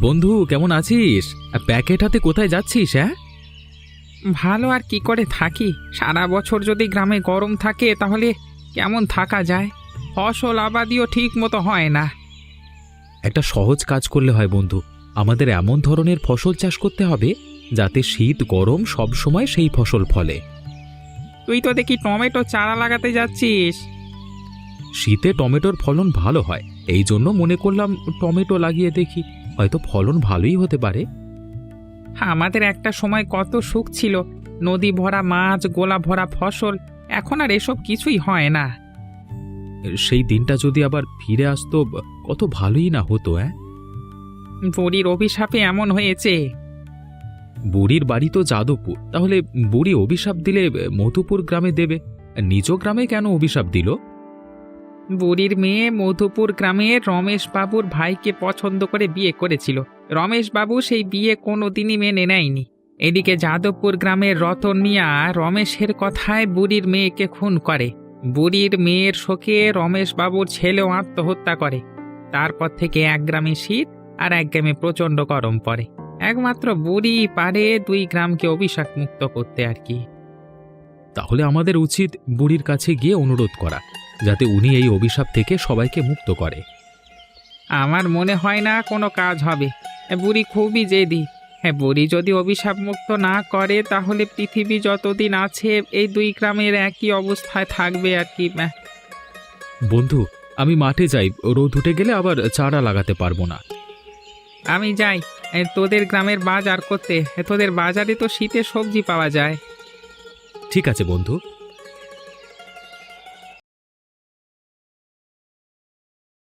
বন্ধু কেমন আছিস? প্যাকেট হাতে কোথায় যাচ্ছিস? হ্যাঁ, ভালো আর কি করে থাকি, সারা বছর যদি গ্রামে গরম থাকে তাহলে কেমন থাকা যায়? ফসল আবাদিও ঠিক মতো হয় না। একটা সহজ কাজ করলে হয় বন্ধু। আমাদের এমন ধরনের ফসল চাষ করতে হবে যাতে শীত গরম সব সময় সেই ফসল ফলে। তুই তো দেখি টমেটো চারা লাগাতে যাচ্ছিস। শীতে টমেটোর ফলন ভালো হয়, এই জন্য মনে করলাম টমেটো লাগিয়ে দেখি, হয়তো ফলন ভালোই হতে পারে। আমাদের একটা সময় কত সুখ ছিল, নদী ভরা মাছ, গোলা ভরা ফসল। এখন আর এসব কিছুই হয় না। সেই দিনটা যদি আবার ফিরে আসতো কত ভালোই না হতো। বুড়ির অভিশাপে এমন হয়েছে। বুড়ির বাড়ি তো যাদবপুর, তাহলে বুড়ি অভিশাপ দিলে মধুপুর গ্রামে দেবে, নিজ গ্রামে কেন অভিশাপ দিল? বুড়ির মেয়ে মধুপুর গ্রামের রমেশ বাবুর ভাইকে পছন্দ করে বিয়ে করেছিল। রমেশ বাবু সেই বিয়ে কোনোদিনই মেনে নেয়নি। এদিকে যাদবপুর গ্রামের রতন মিয়া রমেশের কথায় বুড়ির মেয়েকে খুন করে। বুড়ির মেয়ের শোকে রমেশ বাবুর ছেলেও আত্মহত্যা করে। তারপর থেকে এক গ্রামে শীত আর এক গ্রামে প্রচণ্ড গরম পড়ে। একমাত্র বুড়ি পারে দুই গ্রামকে অভিশাপ মুক্ত করতে আর কি। তাহলে আমাদের উচিত বুড়ির কাছে গিয়ে অনুরোধ করা, যাতে উনি এই অভিশাপ থেকে সবাইকে মুক্ত করে। আমার মনে হয় না কোনো কাজ হবে। বুড়ি খুবই জেদি। হ্যাঁ, বুড়ি যদি অভিশাপ মুক্ত না করে তাহলে পৃথিবী যতদিন আছে এই দুই গ্রামের একই অবস্থায় থাকবে আর কি। বন্ধু, আমি মাঠে যাই, রোদ উঠে গেলে আবার চারা লাগাতে পারবো না। আমি যাই তোদের গ্রামের বাজার করতে। তোদের বাজারে তো শীতের সবজি পাওয়া যায়। ঠিক আছে বন্ধু।